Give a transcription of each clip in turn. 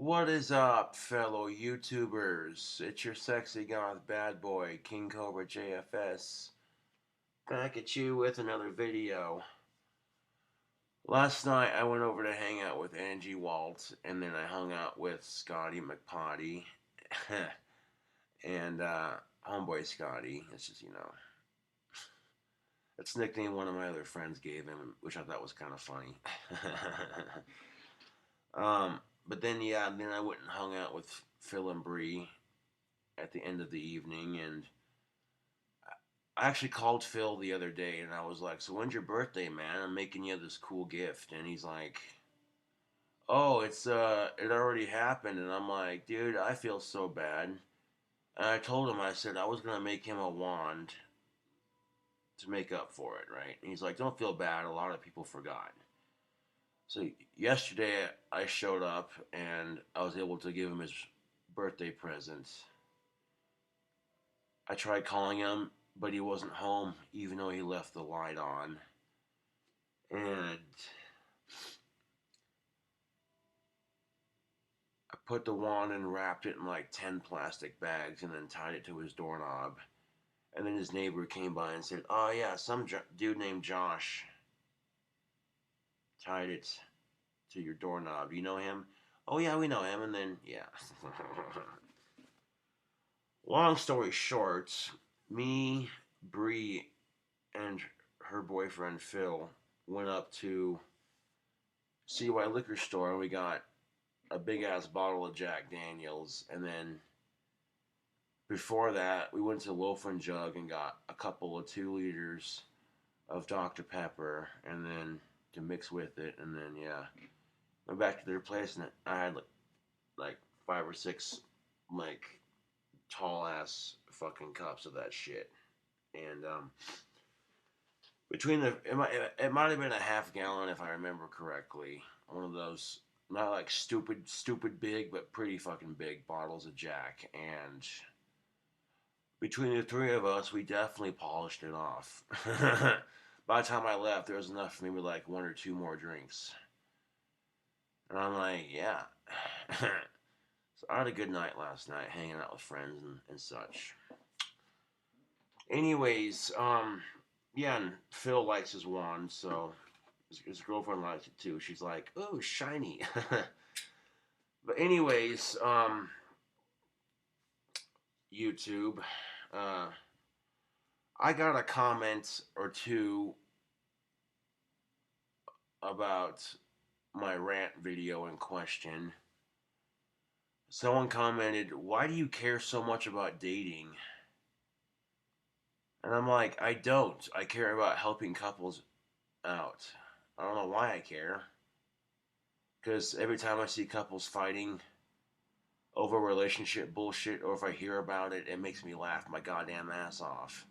What is up, fellow YouTubers? It's your sexy goth bad boy, KINGCOBRAJFS, back at you with another video. Last night I went over to hang out with Angie Walt, and then I hung out with Scotty McPotty, and homeboy Scotty. It's just, it's a nickname one of my other friends gave him, which I thought was kind of funny. But then, then I went and hung out with Phil and Bree at the end of the evening, and I actually called Phil the other day, and I was like, "So when's your birthday, man? I'm making you this cool gift." And he's like, "Oh, it already happened." And I'm like, "Dude, I feel so bad." And I told him, I said I was gonna make him a wand to make up for it, right? And he's like, "Don't feel bad. A lot of people forgot." So yesterday I showed up and I was able to give him his birthday present. I tried calling him, but he wasn't home, even though he left the light on. And I put the wand and wrapped it in like 10 plastic bags and then tied it to his doorknob. And then his neighbor came by and said, "Oh, yeah, some dude named Josh tied it to your doorknob. You know him?" "Oh, yeah, we know him." And then, yeah. Long story short, me, Bree, and her boyfriend Phil went up to CY Liquor Store and we got a big ass bottle of Jack Daniels. And then before that, we went to Loaf and Jug and got a couple of 2 liters of Dr. Pepper, and then to mix with it. And then, yeah, went back to their place and I had like 5 or 6 like tall ass fucking cups of that shit. And between it might have been a half gallon if I remember correctly. One of those, not like stupid big, but pretty fucking big bottles of Jack. And between the three of us, we definitely polished it off. By the time I left, there was enough for maybe like 1 or 2 more drinks. And I'm like, yeah. So I had a good night last night, hanging out with friends and such. Anyways, yeah, and Phil likes his wand, so his girlfriend likes it too. She's like, "Oh, shiny." But anyways, YouTube, uh, I got a comment or two about my rant video in question. Someone commented, "Why do you care so much about dating?" And I'm like, I don't. I care about helping couples out. I don't know why I care. Because every time I see couples fighting over relationship bullshit, or if I hear about it, it makes me laugh my goddamn ass off.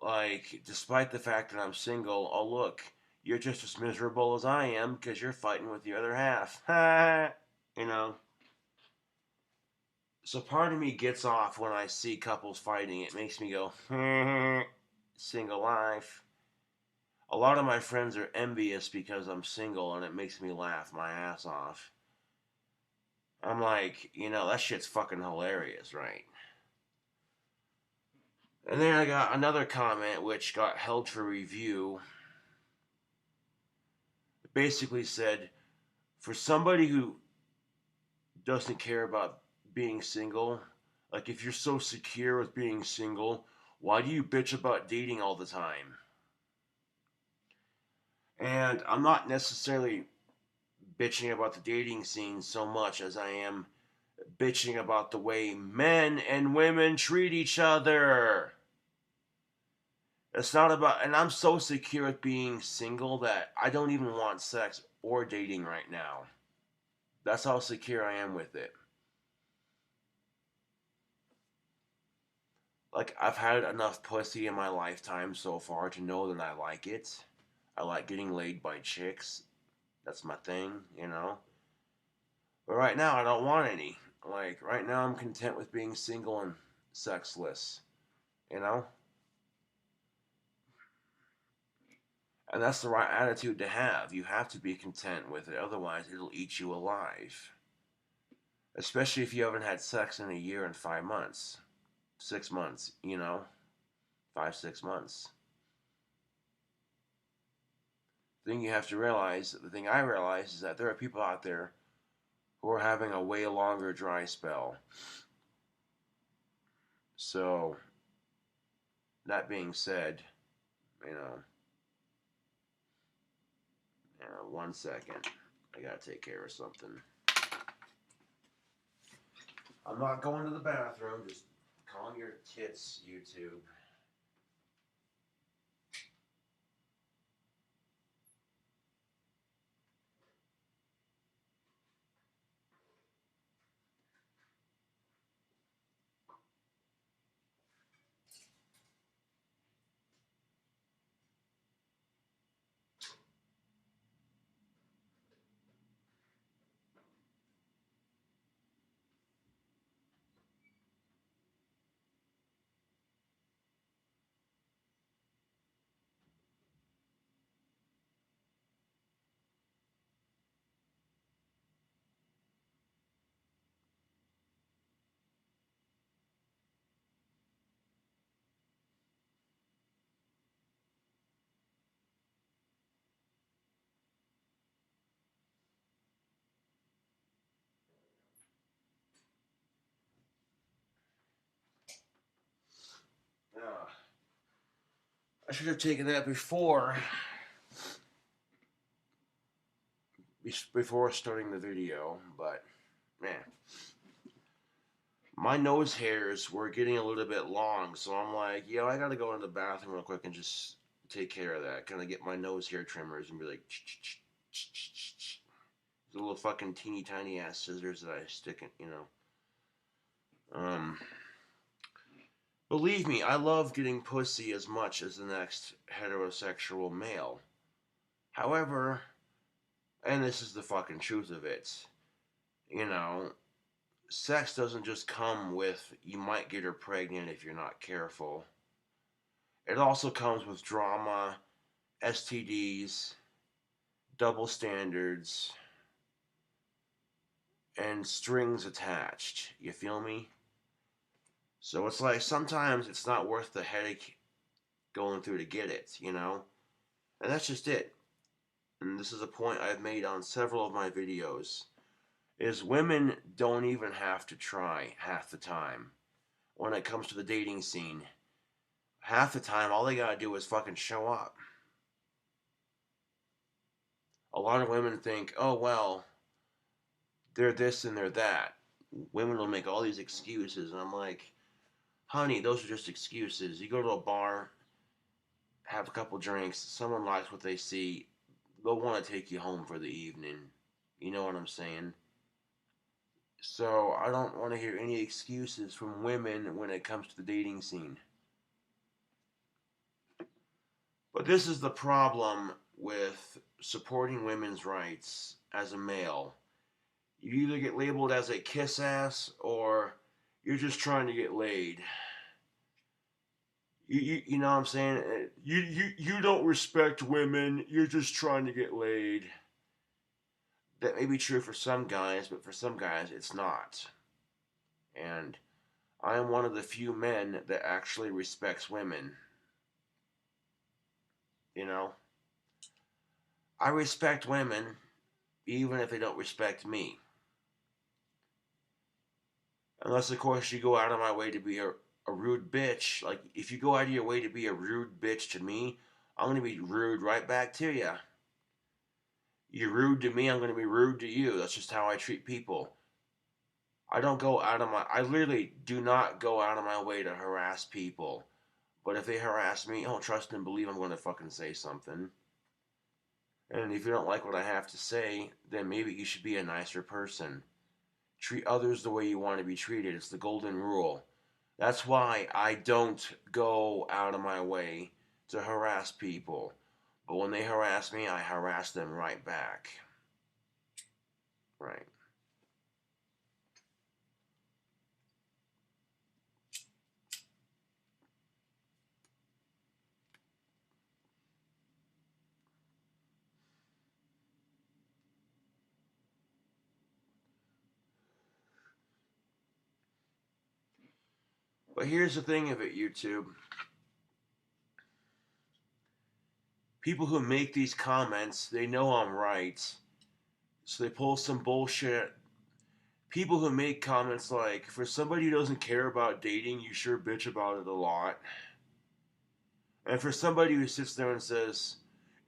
Like, despite the fact that I'm single, oh look, you're just as miserable as I am because you're fighting with the other half. you know? So part of me gets off when I see couples fighting. It makes me go, single life. A lot of my friends are envious because I'm single, and it makes me laugh my ass off. I'm like, that shit's fucking hilarious, right? And then I got another comment which got held for review. It basically said, for somebody who doesn't care about being single, like if you're so secure with being single, why do you bitch about dating all the time? And I'm not necessarily bitching about the dating scene so much as I am bitching about the way men and women treat each other. It's not about, and I'm so secure with being single that I don't even want sex or dating right now. That's how secure I am with it. Like, I've had enough pussy in my lifetime so far to know that I like it. I like getting laid by chicks. That's my thing. But right now, I don't want any. Like, right now, I'm content with being single and sexless. You know? And that's the right attitude to have. You have to be content with it, otherwise, it'll eat you alive. Especially if you haven't had sex in a year and 5 months. 6 months, 5, 6 months. The thing you have to realize, the thing I realize, is that there are people out there who are having a way longer dry spell. So, that being said, you know, 1 second. I gotta take care of something. I'm not going to the bathroom, just calm your tits, YouTube. I should have taken that before starting the video, but man, my nose hairs were getting a little bit long, so I'm like, I gotta go into the bathroom real quick and just take care of that. Kind of get my nose hair trimmers and be like, the little fucking teeny tiny ass scissors that I stick in, Believe me, I love getting pussy as much as the next heterosexual male. However, and this is the fucking truth of it, sex doesn't just come with you might get her pregnant if you're not careful. It also comes with drama, STDs, double standards, and strings attached. You feel me? So it's like sometimes it's not worth the headache going through to get it, And that's just it. And this is a point I've made on several of my videos, is women don't even have to try half the time when it comes to the dating scene. Half the time, all they gotta do is fucking show up. A lot of women think, oh, well, they're this and they're that. Women will make all these excuses, and I'm like, honey, those are just excuses. You go to a bar, have a couple drinks, someone likes what they see, they'll want to take you home for the evening. You know what I'm saying? So I don't want to hear any excuses from women when it comes to the dating scene. But this is the problem with supporting women's rights as a male. You either get labeled as a kiss ass or you're just trying to get laid. You know what I'm saying? You don't respect women. You're just trying to get laid. That may be true for some guys, but for some guys it's not. And I am one of the few men that actually respects women. I respect women even if they don't respect me. Unless, of course, you go out of my way to be a rude bitch. Like, if you go out of your way to be a rude bitch to me, I'm going to be rude right back to you. You're rude to me, I'm going to be rude to you. That's just how I treat people. I literally do not go out of my way to harass people. But if they harass me, trust and believe I'm going to fucking say something. And if you don't like what I have to say, then maybe you should be a nicer person. Treat others the way you want to be treated. It's the golden rule. That's why I don't go out of my way to harass people. But when they harass me, I harass them right back. Right. But here's the thing of it, YouTube. People who make these comments, they know I'm right. So they pull some bullshit. People who make comments like, for somebody who doesn't care about dating, you sure bitch about it a lot. And for somebody who sits there and says,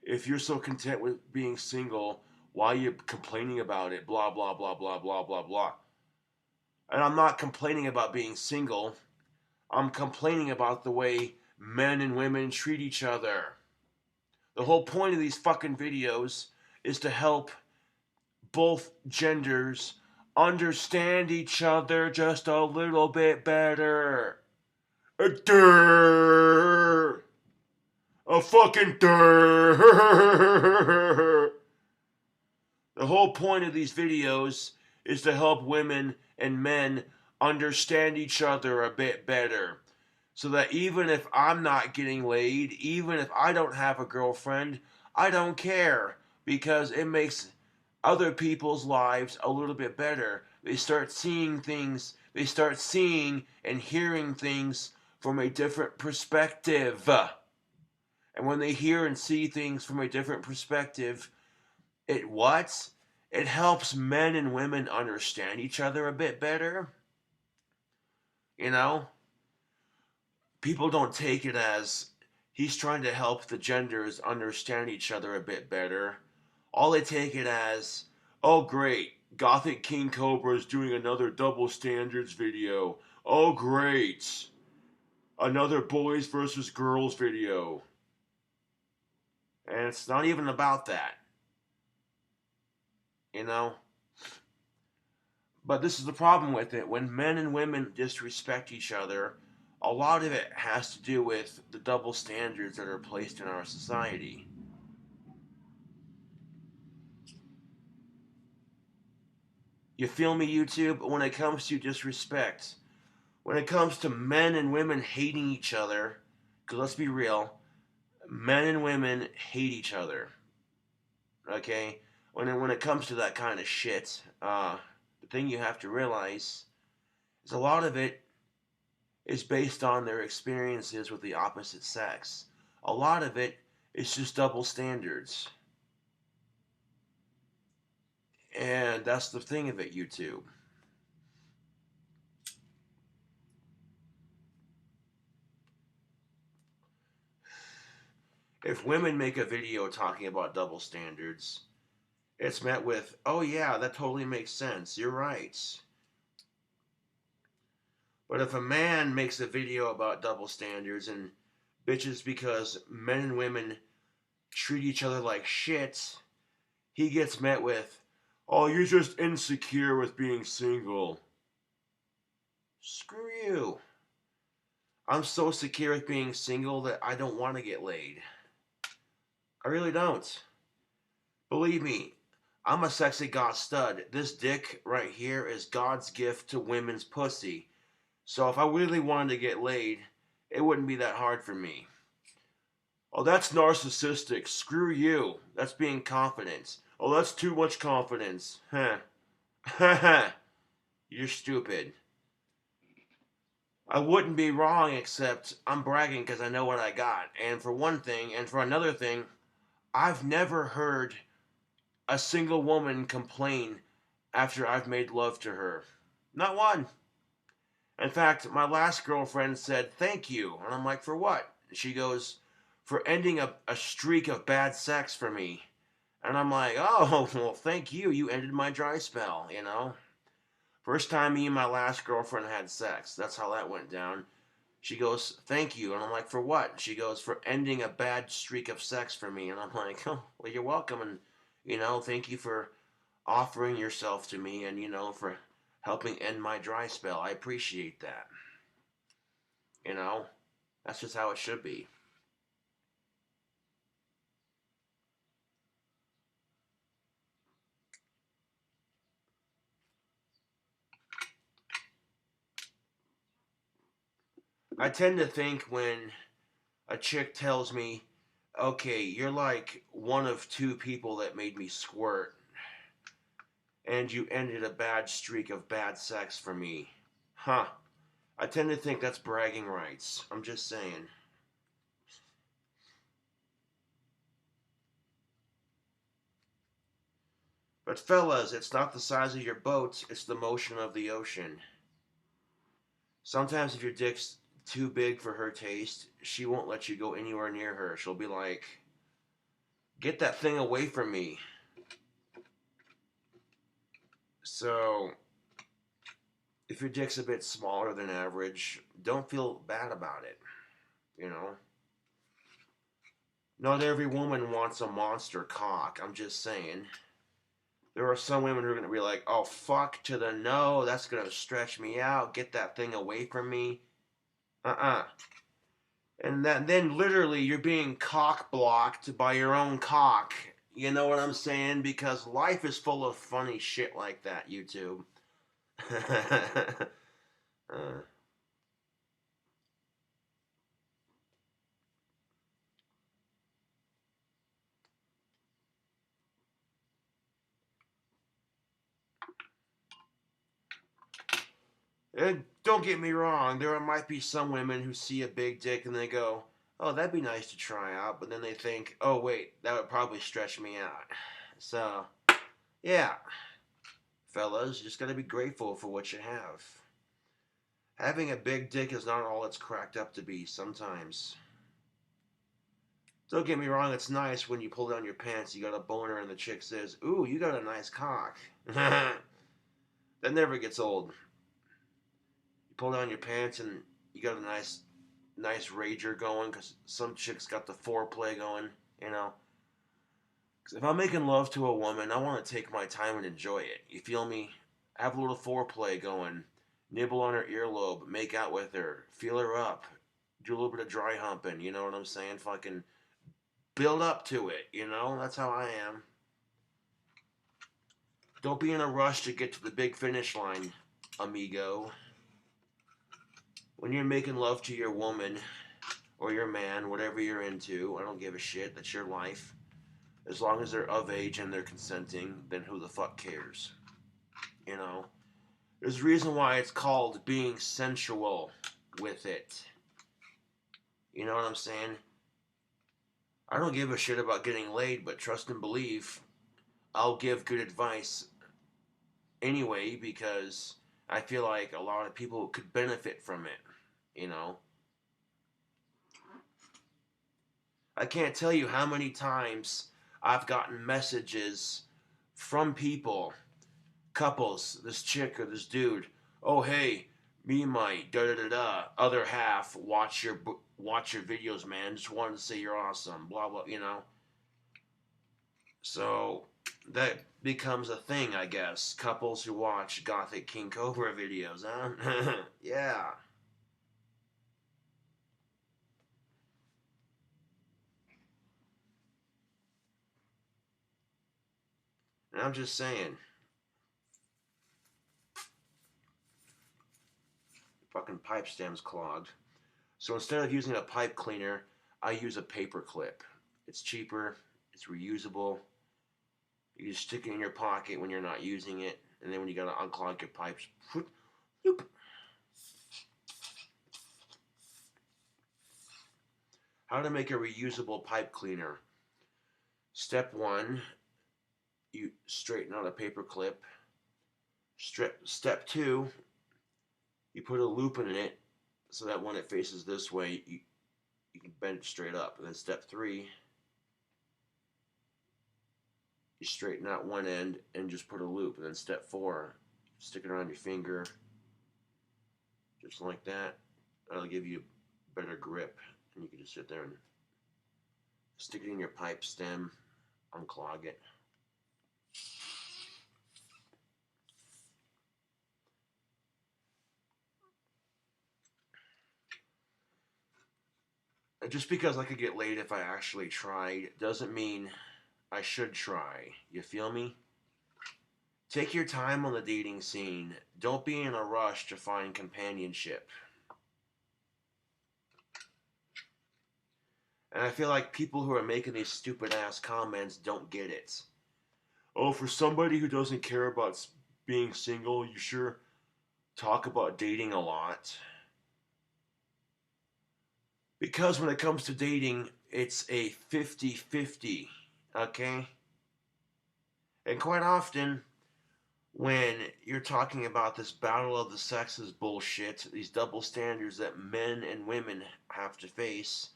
if you're so content with being single, why are you complaining about it? Blah, blah, blah, blah, blah, blah, blah. And I'm not complaining about being single. I'm complaining about the way men and women treat each other. The whole point of these fucking videos is to help both genders understand each other just a little bit better. A fucking The whole point of these videos is to help women and men understand each other a bit better. So that even if I'm not getting laid, even if I don't have a girlfriend, I don't care. Because it makes other people's lives a little bit better. They start seeing things, they start seeing and hearing things from a different perspective. And when they hear and see things from a different perspective, it what? It helps men and women understand each other a bit better. You know? People don't take it as he's trying to help the genders understand each other a bit better. All they take it as, oh great, Gothic King Cobra is doing another double standards video. Oh great, another boys versus girls video. And it's not even about that. You know? But this is the problem with it. When men and women disrespect each other, a lot of it has to do with the double standards that are placed in our society. You feel me, YouTube? When it comes to disrespect, when it comes to men and women hating each other, because let's be real, men and women hate each other. Okay? When it comes to that kind of shit, the thing you have to realize is a lot of it is based on their experiences with the opposite sex. A lot of it is just double standards. And that's the thing of it, YouTube. If women make a video talking about double standards, it's met with, oh yeah, that totally makes sense. You're right. But if a man makes a video about double standards and bitches because men and women treat each other like shit, he gets met with, oh, you're just insecure with being single. Screw you. I'm so secure with being single that I don't want to get laid. I really don't. Believe me, I'm a sexy goth stud. This dick right here is God's gift to women's pussy. So if I really wanted to get laid, it wouldn't be that hard for me. Oh, that's narcissistic. Screw you. That's being confident. Oh, that's too much confidence. Huh. You're stupid. I wouldn't be wrong, except I'm bragging because I know what I got. And for one thing, and for another thing, I've never heard a single woman complain after I've made love to her. Not one. In fact, my last girlfriend said, thank you. And I'm like, for what? She goes, for ending a streak of bad sex for me. And I'm like, oh, well, thank you. You ended my dry spell, you know? First time me and my last girlfriend had sex. That's how that went down. She goes, thank you. And I'm like, for what? She goes, for ending a bad streak of sex for me. And I'm like, oh, well, you're welcome. And, you know, thank you for offering yourself to me and, you know, for helping end my dry spell. I appreciate that. You know, that's just how it should be. I tend to think when a chick tells me, okay, you're like one of two people that made me squirt, and you ended a bad streak of bad sex for me. Huh. I tend to think that's bragging rights. I'm just saying. But fellas, it's not the size of your boat, it's the motion of the ocean. Sometimes if your dick's too big for her taste, she won't let you go anywhere near her. She'll be like, get that thing away from me. So, if your dick's a bit smaller than average, don't feel bad about it. You know? Not every woman wants a monster cock. I'm just saying. There are some women who are going to be like, oh, fuck to the no. That's going to stretch me out. Get that thing away from me. Uh-uh. And then literally you're being cock blocked by your own cock. You know what I'm saying? Because life is full of funny shit like that, YouTube. uh, don't get me wrong, there might be some women who see a big dick and they go, oh, that'd be nice to try out. But then they think, oh, wait, that would probably stretch me out. So, yeah, fellas, you just gotta be grateful for what you have. Having a big dick is not all it's cracked up to be sometimes. Don't get me wrong, it's nice when you pull down your pants, you got a boner, and the chick says, ooh, you got a nice cock. That never gets old. You pull down your pants and you got a nice rager going because some chicks got the foreplay going, you know. Because if I'm making love to a woman, I want to take my time and enjoy it. You feel me? Have a little foreplay going. Nibble on her earlobe. Make out with her. Feel her up. Do a little bit of dry humping. You know what I'm saying? Fucking build up to it. You know? That's how I am. Don't be in a rush to get to the big finish line, amigo. When you're making love to your woman or your man, whatever you're into, I don't give a shit. That's your life. As long as they're of age and they're consenting, then who the fuck cares? You know? There's a reason why it's called being sensual with it. You know what I'm saying? I don't give a shit about getting laid, but trust and believe, I'll give good advice anyway because I feel like a lot of people could benefit from it. You know? I can't tell you how many times I've gotten messages from people, couples, this chick or this dude. Oh, hey, me and my other half watch your videos, man. Just wanted to say you're awesome. Blah blah. You know. So that becomes a thing, I guess. Couples who watch Gothic King Cobra videos, huh? Yeah. And I'm just saying. Fucking pipe stem's clogged. So instead of using a pipe cleaner, I use a paper clip. It's cheaper, it's reusable. You just stick it in your pocket when you're not using it, and then when you gotta unclog your pipes, whoop. How to make a reusable pipe cleaner. Step 1, you straighten out a paper clip. Step 2, you put a loop in it so that when it faces this way, you can bend it straight up. And then step 3, you straighten out one end and just put a loop. And then step 4, stick it around your finger, just like that. That'll give you better grip, and you can just sit there and stick it in your pipe stem, unclog it. Just because I could get laid if I actually tried doesn't mean I should try. You feel me? Take your time on the dating scene. Don't be in a rush to find companionship. And I feel like people who are making these stupid ass comments don't get it. Oh, for somebody who doesn't care about being single, you sure talk about dating a lot. Because when it comes to dating, it's a 50-50, okay? And quite often, when you're talking about this battle of the sexes bullshit, these double standards that men and women have to face,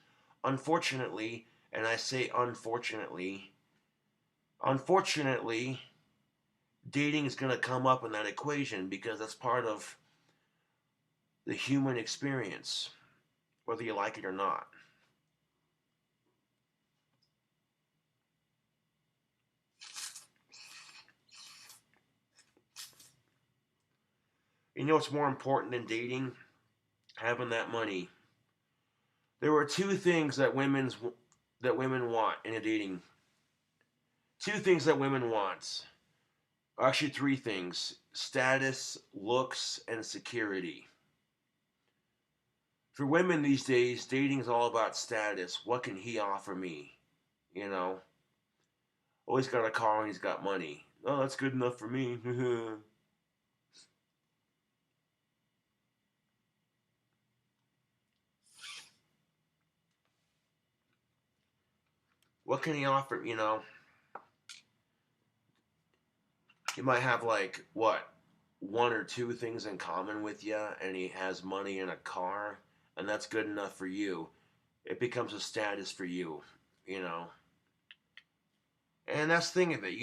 unfortunately, and I say unfortunately, dating is going to come up in that equation because that's part of the human experience, whether you like it or not. You know what's more important than dating? Having that money. There are two things that women want in a dating. Two things that women want. Actually, three things: status, looks, and security. For women these days, dating is all about status. What can he offer me? You know, oh, he's got a car and he's got money. Oh, that's good enough for me. What can he offer? He might have like what, one or two things in common with you, and he has money and a car, and that's good enough for you. It becomes a status for you, you know. And that's the thing of it.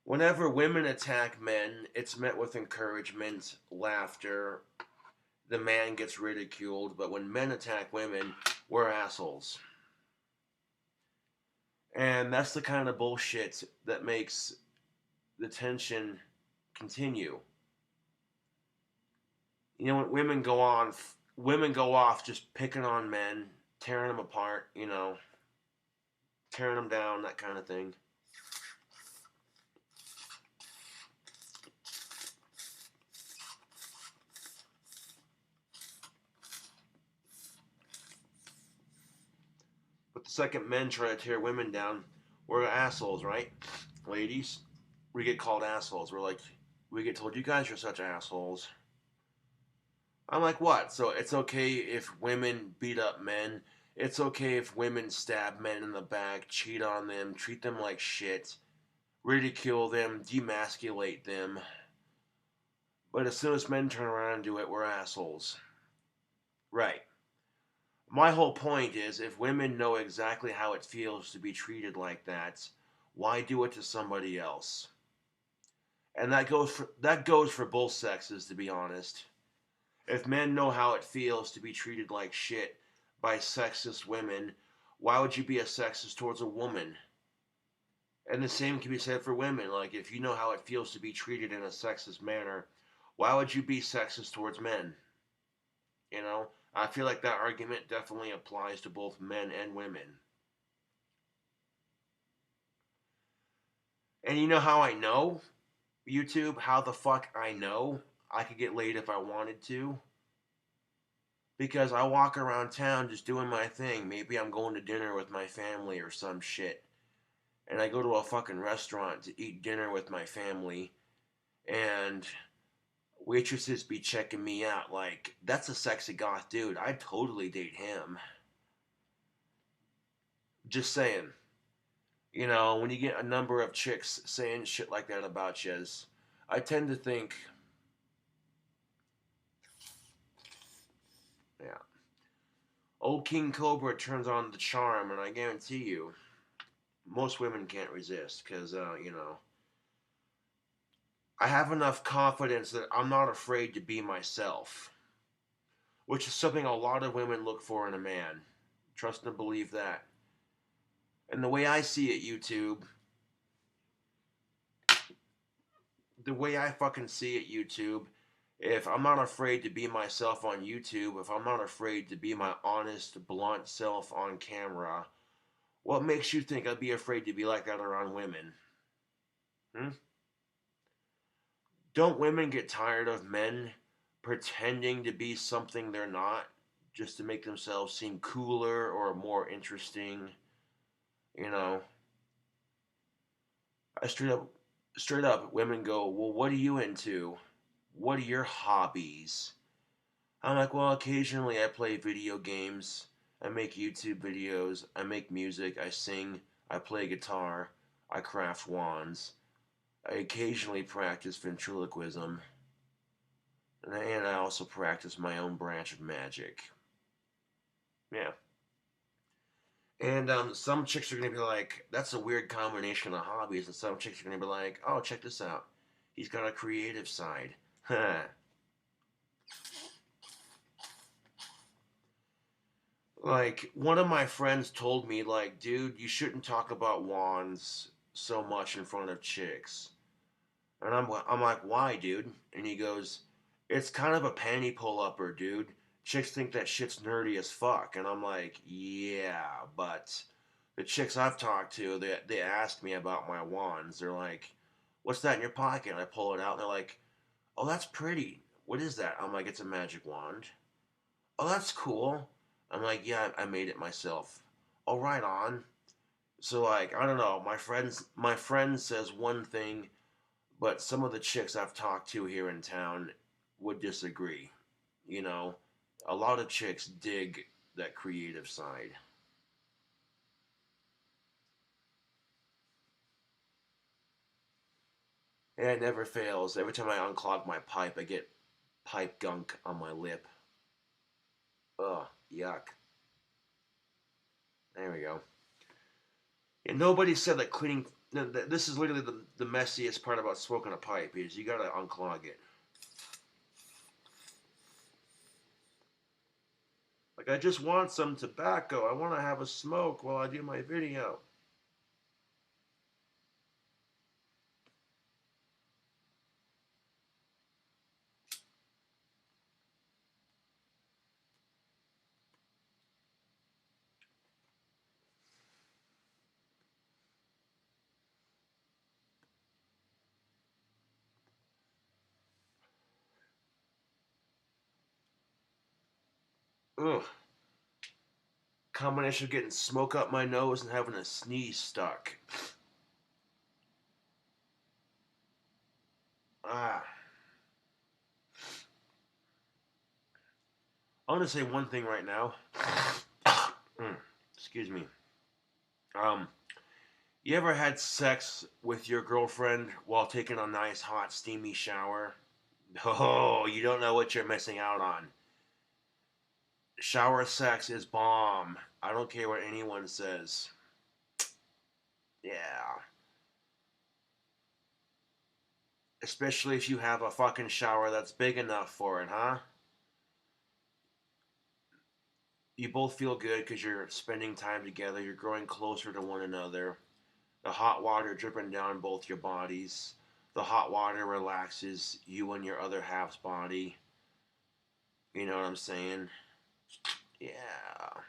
Whenever women attack men, it's met with encouragement, laughter. The man gets ridiculed, but when men attack women, we're assholes. And that's the kind of bullshit that makes the tension continue. When women go off just picking on men, tearing them apart, tearing them down, that kind of thing. But the second men try to tear women down, we're assholes, right? Ladies, we get called assholes. We get told, you guys are such assholes. I'm like, what? So it's okay if women beat up men. It's okay if women stab men in the back, cheat on them, treat them like shit, ridicule them, demasculate them. But as soon as men turn around and do it, we're assholes. Right. My whole point is if women know exactly how it feels to be treated like that, why do it to somebody else? And that goes for both sexes, to be honest. If men know how it feels to be treated like shit by sexist women, why would you be a sexist towards a woman? And the same can be said for women. Like, if you know how it feels to be treated in a sexist manner, why would you be sexist towards men? I feel like that argument definitely applies to both men and women. And you know how I know, YouTube? How the fuck I know I could get laid if I wanted to? Because I walk around town just doing my thing. Maybe I'm going to dinner with my family or some shit. And I go to a fucking restaurant to eat dinner with my family. And waitresses be checking me out like, that's a sexy goth dude. I'd totally date him. Just saying. When you get a number of chicks saying shit like that about you, I tend to think, yeah, old King Cobra turns on the charm, and I guarantee you, most women can't resist because, I have enough confidence that I'm not afraid to be myself, which is something a lot of women look for in a man. Trust and believe that. And the way I see it, YouTube, the way I fucking see it, YouTube, if I'm not afraid to be myself on YouTube, if I'm not afraid to be my honest, blunt self on camera, what makes you think I'd be afraid to be like that around women? Hmm? Don't women get tired of men pretending to be something they're not just to make themselves seem cooler or more interesting? You know, I straight up, women go, well, what are you into? What are your hobbies? I'm like, well, occasionally I play video games, I make YouTube videos, I make music, I sing, I play guitar, I craft wands, I occasionally practice ventriloquism, and I also practice my own branch of magic. Yeah. And some chicks are gonna be like, "That's a weird combination of hobbies," and some chicks are gonna be like, "Oh, check this out. He's got a creative side." Like one of my friends told me, like, "Dude, you shouldn't talk about wands so much in front of chicks." And I'm like, "Why, dude?" And he goes, "It's kind of a panty pull upper, dude. Chicks think that shit's nerdy as fuck." And I'm like, "Yeah, but." The chicks I've talked to, they ask me about my wands. They're like, "What's that in your pocket?" And I pull it out, and they're like, "Oh, that's pretty. What is that?" I'm like, "It's a magic wand." "Oh, that's cool." I'm like, "Yeah, I made it myself." "Oh, right on." So like, I don't know. My friend says one thing, but some of the chicks I've talked to here in town would disagree. You know, a lot of chicks dig that creative side. And it never fails. Every time I unclog my pipe, I get pipe gunk on my lip. Ugh, yuck. There we go. And nobody said that cleaning. This is literally the messiest part about smoking a pipe is you gotta unclog it. Like I just want some tobacco. I want to have a smoke while I do my video. Ugh. Combination of getting smoke up my nose and having a sneeze stuck. Ah. I want to say one thing right now. Excuse me. Um, you ever had sex with your girlfriend while taking a nice hot steamy shower? Oh, you don't know what you're missing out on. Shower sex is bomb. I don't care what anyone says. Yeah. Especially if you have a fucking shower that's big enough for it, huh? You both feel good because you're spending time together. You're growing closer to one another. The hot water dripping down both your bodies. The hot water relaxes you and your other half's body. You know what I'm saying? Yeah.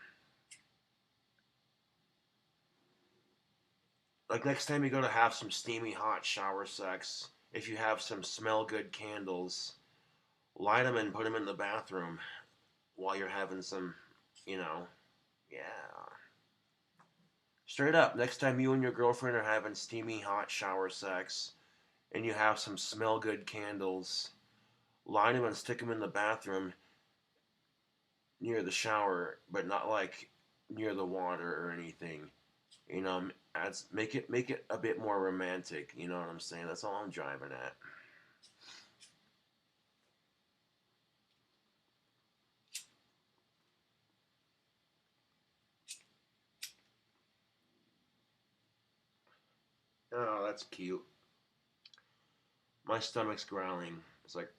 Like next time you go to have some steamy hot shower sex, if you have some smell good candles, light them and put them in the bathroom while you're having some, you know, yeah. Straight up, next time you and your girlfriend are having steamy hot shower sex and you have some smell good candles, light them and stick them in the bathroom near the shower, but not like near the water or anything. You know, make it a bit more romantic. You know what I'm saying? That's all I'm driving at. Oh, that's cute. My stomach's growling. It's like.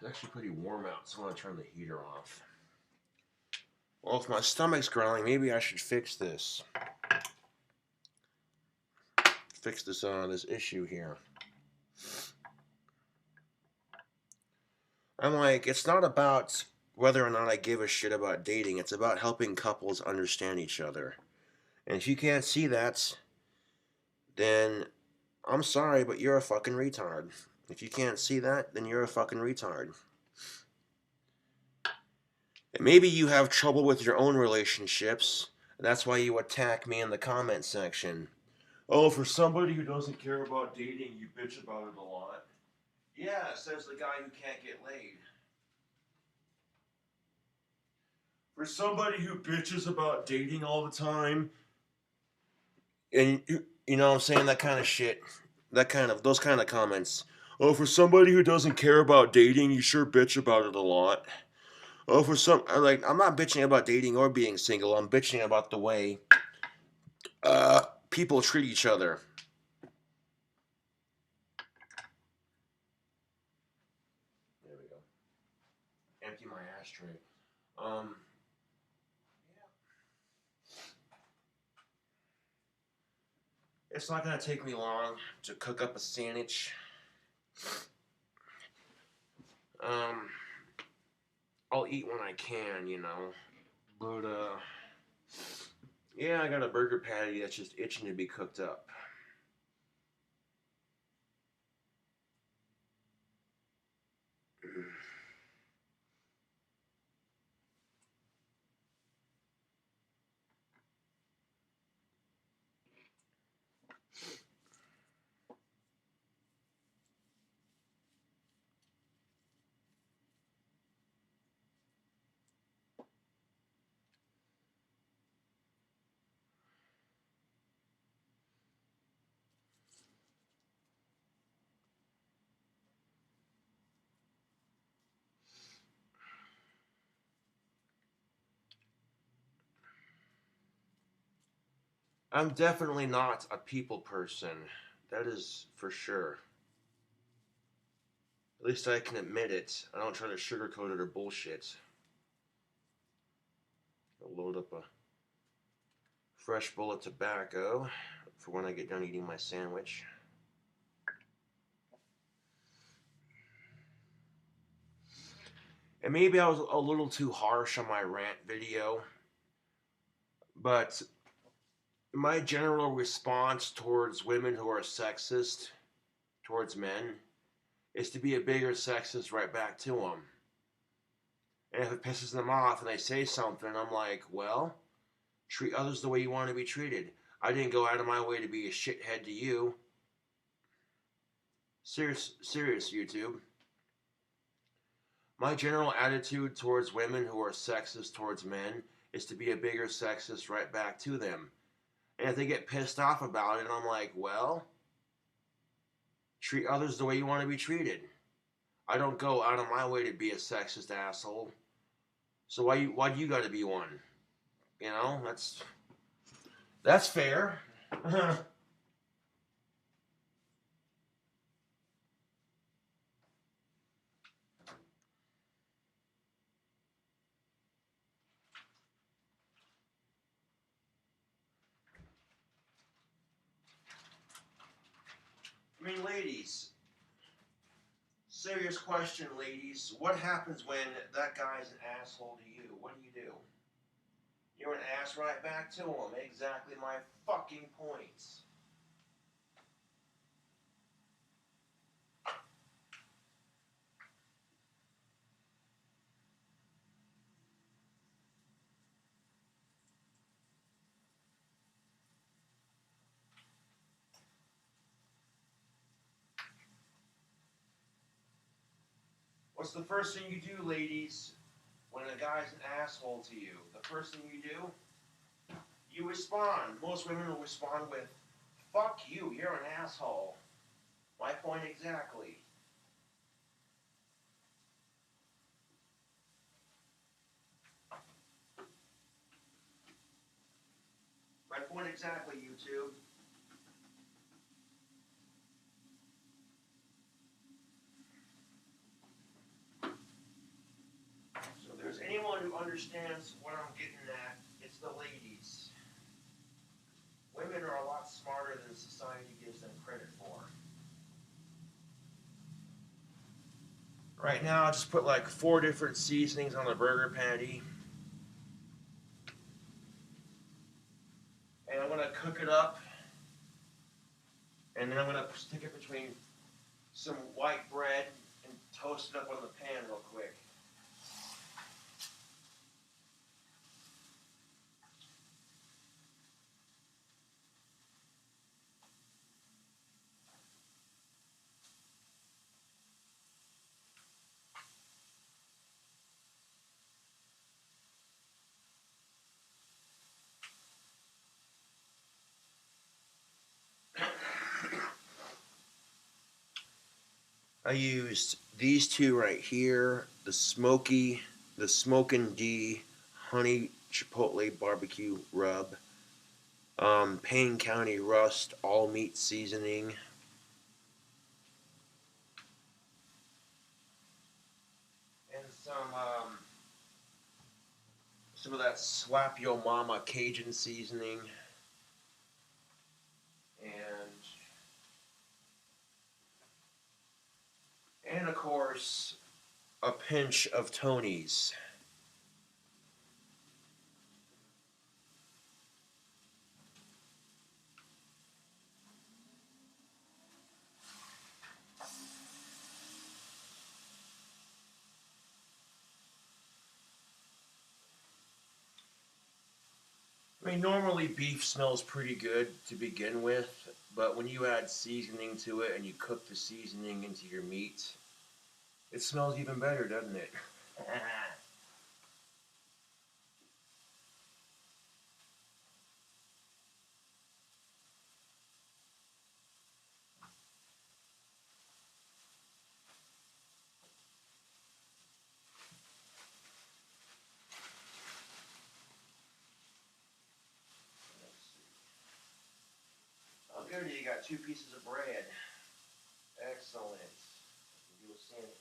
It's actually pretty warm out, so I'm gonna turn the heater off. Well, if my stomach's growling, maybe I should fix this. Fix this issue here. I'm like, it's not about whether or not I give a shit about dating. It's about helping couples understand each other. And if you can't see that, then I'm sorry, but you're a fucking retard. If you can't see that, then you're a fucking retard. And maybe you have trouble with your own relationships, and that's why you attack me in the comment section. Oh, for somebody who doesn't care about dating, you bitch about it a lot. Yeah, says the guy who can't get laid. For somebody who bitches about dating all the time, and you know what I'm saying, that kind of shit, those kind of comments. Oh, for somebody who doesn't care about dating, you sure bitch about it a lot. Oh, for some, I'm not bitching about dating or being single. I'm bitching about the way people treat each other. There we go. Empty my ashtray. Um, it's not gonna take me long to cook up a sandwich. Um, I'll eat when I can, you know. But yeah, I got a burger patty that's just itching to be cooked up. I'm definitely not a people person. That is for sure. At least I can admit it. I don't try to sugarcoat it or bullshit. I'll load up a fresh bowl of tobacco for when I get done eating my sandwich. And maybe I was a little too harsh on my rant video, but my general response towards women who are sexist towards men is to be a bigger sexist right back to them. And if it pisses them off and they say something, I'm like, well, treat others the way you want to be treated. I didn't go out of my way to be a shithead to you. Serious, YouTube. My general attitude towards women who are sexist towards men is to be a bigger sexist right back to them. And if they get pissed off about it, I'm like, well, treat others the way you want to be treated. I don't go out of my way to be a sexist asshole. So why do you got to be one? You know, that's fair. I mean, ladies, serious question, ladies. What happens when that guy's an asshole to you? What do? You're an ass right back to him. Exactly my fucking points. What's the first thing you do, ladies, when a guy's an asshole to you? The first thing you do? You respond. Most women will respond with, fuck you, you're an asshole. My point exactly. My point exactly, YouTube. So if there's anyone who understands what I'm getting at, it's the ladies. Women are a lot smarter than society gives them credit for. Right now, I just put like 4 different seasonings on the burger patty. And I'm going to cook it up. And then I'm going to stick it between some white bread and toast it up on the pan real quick. I used these two right here, the Smokin' D Honey Chipotle Barbecue Rub, Payne County Rust All Meat Seasoning, and some of that Slap Yo Mama Cajun seasoning, and of course a pinch of Tony's. I mean, normally beef smells pretty good to begin with, but when you add seasoning to it and you cook the seasoning into your meat, it smells even better, doesn't it? Oh, good, you got 2 pieces of bread. Excellent. Do a sandwich.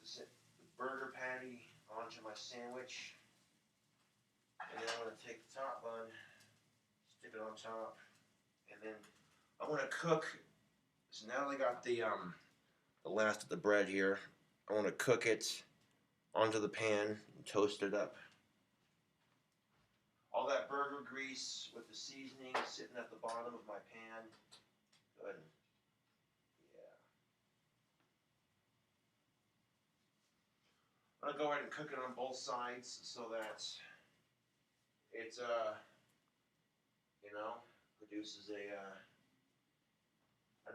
Stick the burger patty onto my sandwich. And then I'm going to take the top bun, stick it on top, and then I'm going to cook. So now that I got the last of the bread here, I want to cook it onto the pan and toast it up. All that burger grease with the seasoning sitting at the bottom of my pan. Good. Yeah. I'm going to go ahead and cook it on both sides so that it, produces a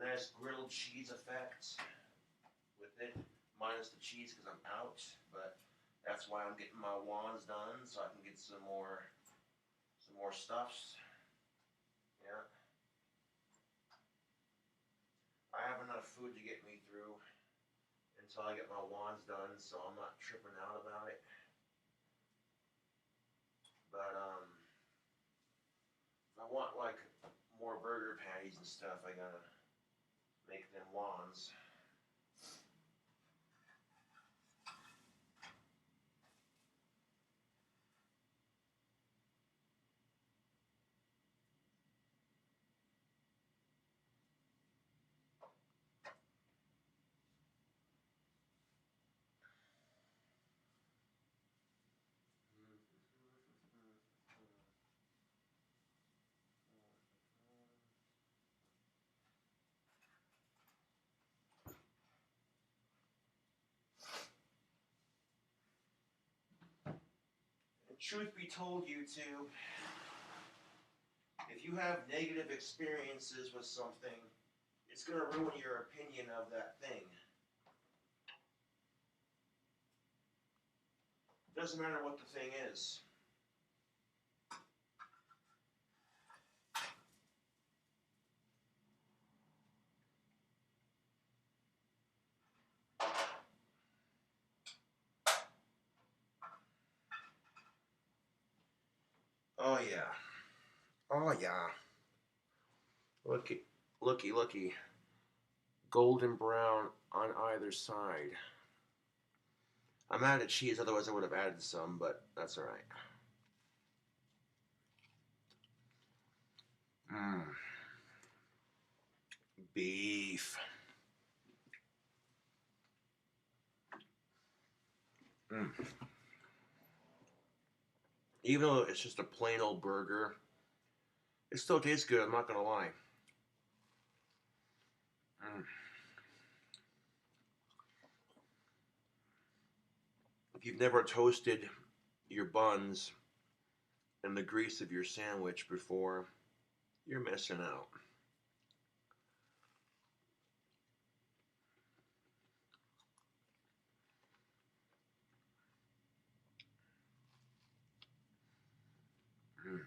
nice grilled cheese effect with it, minus the cheese because I'm out, but that's why I'm getting my wands done so I can get some more stuffs. Yeah. I have enough food to get me through until I get my wands done, so I'm not tripping out about it. But if I want like more burger patties and stuff, I gotta make them wands. And truth be told, YouTube, if you have negative experiences with something, it's going to ruin your opinion of that thing. Doesn't matter what the thing is. Oh yeah. Oh yeah. Looky. Golden brown on either side. I'm out of cheese, otherwise I would have added some, but that's alright. Mmm. Beef. Even though it's just a plain old burger, it still tastes good. I'm not gonna lie. Mm. If you've never toasted your buns in the grease of your sandwich before, you're missing out. Mm.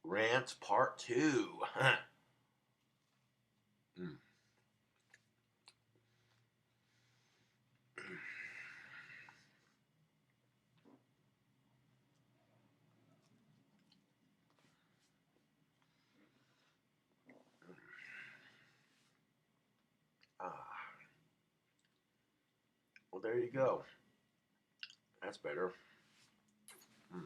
Rant Part 2. Mm. Ah, well, there you go. That's better. Mm.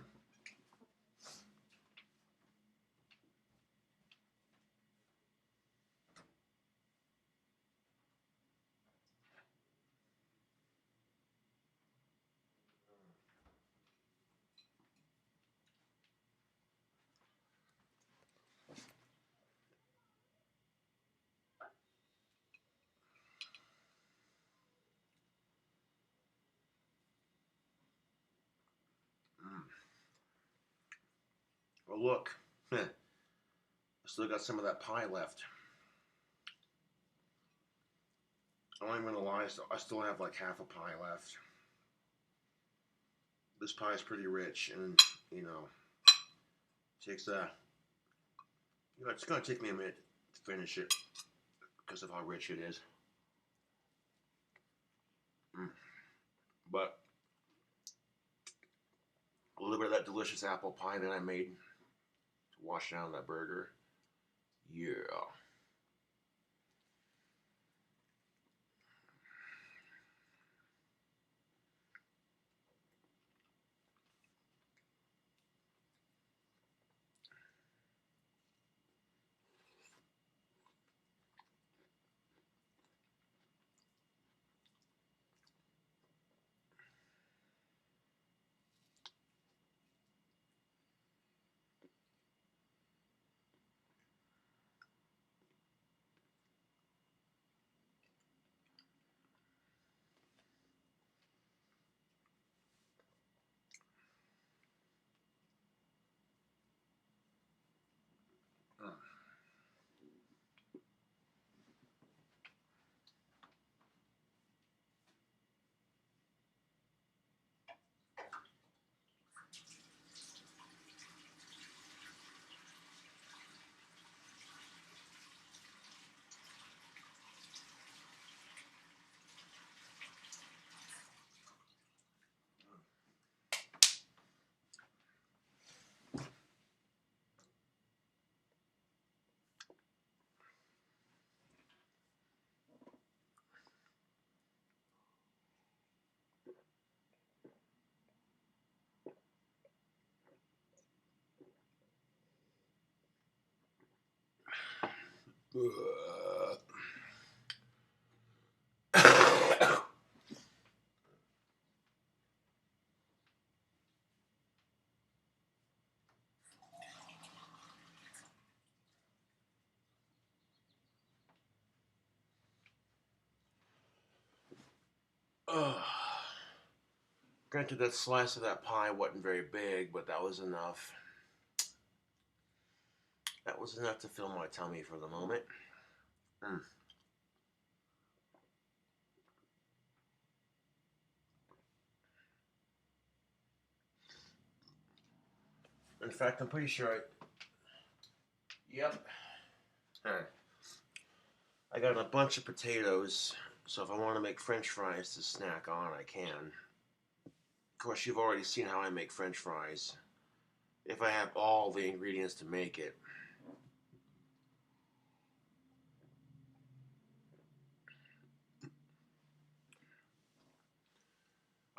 Mm. Well, look, I still got some of that pie left. I'm not even gonna lie, I still have like half a pie left. This pie is pretty rich, and you know, takes it's gonna take me a minute to finish it because of how rich it is. Mm. But a little bit of that delicious apple pie that I made to wash down that burger. Yeah. Granted, that slice of that pie wasn't very big, but that was enough. That was enough to fill my tummy for the moment. Mm. In fact, I'm pretty sure Yep. Alright. I got a bunch of potatoes, so if I want to make French fries to snack on, I can. Of course, you've already seen how I make French fries. If I have all the ingredients to make it.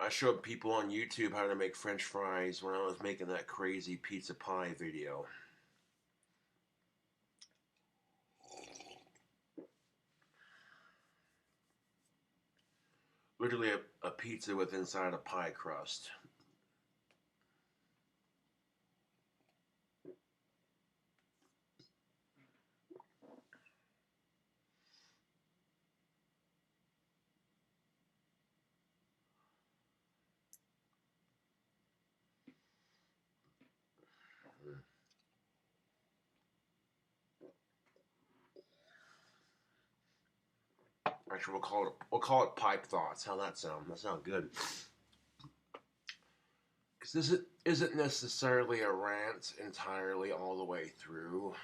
I showed people on YouTube how to make French fries when I was making that crazy pizza pie video. Literally a pizza with inside a pie crust. Actually, we'll call it pipe thoughts. How's that sound? That sounds good. Because this isn't necessarily a rant entirely all the way through.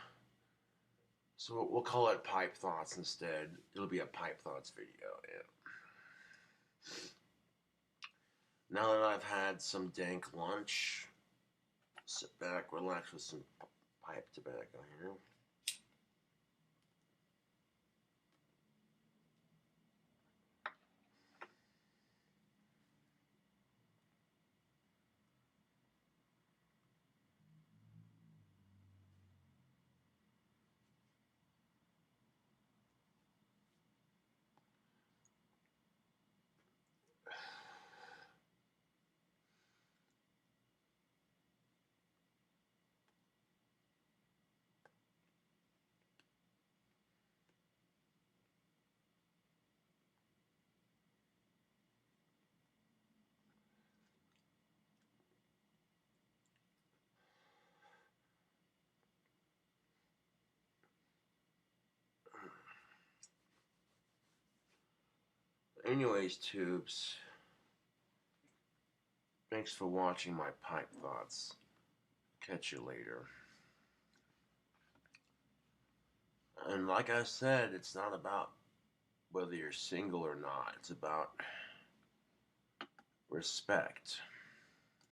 So we'll call it pipe thoughts instead. It'll be a pipe thoughts video. Yeah. Now that I've had some dank lunch, sit back, relax with some pipe tobacco here. Anyways, tubes, thanks for watching my pipe thoughts. Catch you later. And like I said, it's not about whether you're single or not. It's about respect.